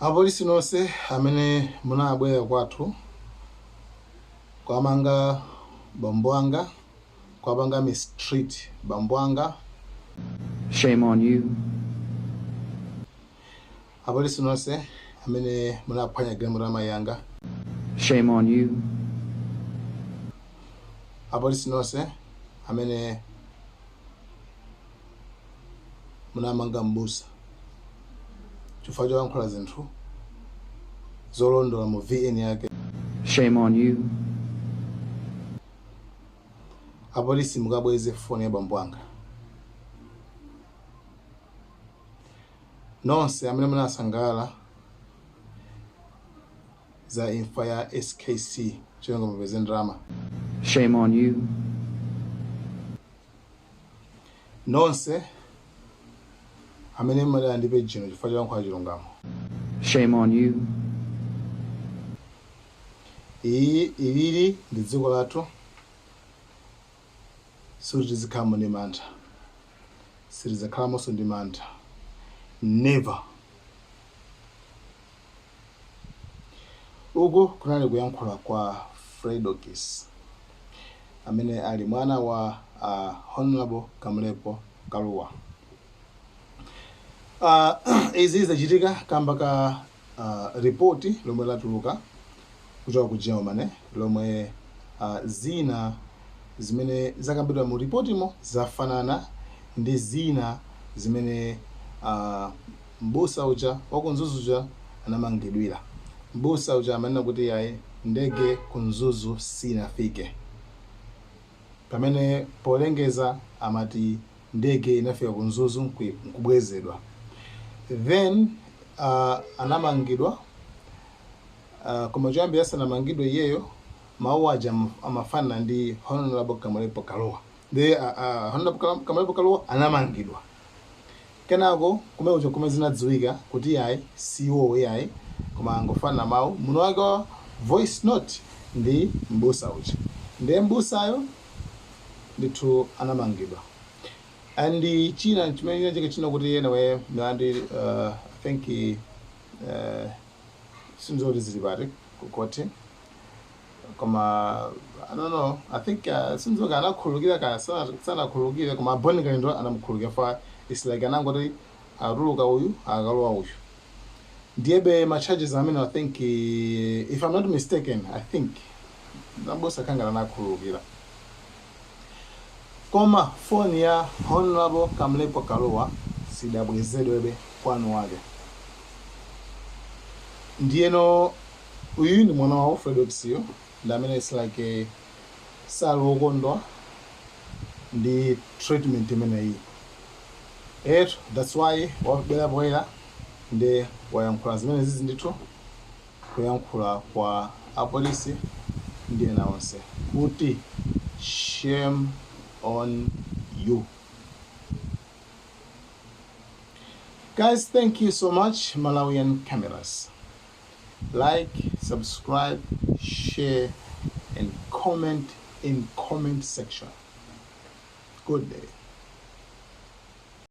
Apolisi nonse amene munabwera kwathu kwamanga bambo anga kwapanga mistreat bambo anga. Shame on you. Apolisi nonse amene munaphwanya galimoto amayi anga. Shame on you. Apolisi nonse amene munamanga mbusa chifukwa choyankhula zinthu zolondola mu VN yake. Shame on you. Apolisi mukabweze foni ya bambo anga. Nonse amene munasangalala za imfa ya SKC chonga mupeze ndalama. Shame on you. Nonse amene mmadala ndipe jino chifukwa choyankhula chilungamo. Shame on you. Ilili ndi dziko lathu silizikhalamo ndi mantha, silizakhalamo ndi mantha. Never. Uku kunali kuyankhula kwa Fredokis amene ali mwana wa Honorable Kamulepo Kaluwa. Izi zachitika kamba ka ripoti lomwe latuluka kuchoka ku Germany lomwe zina zimene zakambidwa mu ripotimo zafanana ndi zina zimene mbusa uja wakunzuzu uja anamangidwira. Mbusa uja amanena kuti yayi ndege kunzuzu sinafike, pamene polengeza amati ndege inafika kunzuzu nkubwezedwa. Then anamangidwa koma choyambi asanamangidwe iyeyo mawu aja amafana ndi Honorable Kamulepo Kaluwa. Ndi Honorable Kamulepo Kaluwa anamangidwa. Kenako kumeucho kumwe zinadziwika kuti yayi siwo yayi koma angofana mawu muno wake wa voice note ndi mbusa uja. Ndiye mbusayo ndithu anamangidwa. And china chimene chake chino kuti anyway milandu I think sinzoti zili pati kukoti koma I don't know, I think sinzoka anakhululukira ka sana khululukire koma Bonica ndo anamukhululukira fa it's like anangoti aruluka uyu akalowa uyu. Ndiebe ma charges amene I think if I'm not mistaken I think nambosa kangana nakhululukira. Koma phone ya Honorable Kamulepo Kaluwa sidabwezedwebe kwanu wake. Ndiyeno uyu ndi mwana wa Fredokis ndi amene it's like salokondwa ndi treatment imene iyi. That's why wabwera ndi wayankhula zimene zizi ndithu kuyankhula kwa apolisi ndiye nawonse kuti shame on you. Guys, thank you so much, Malawian Cameras. Like, subscribe, share, and comment in comment section. Good day.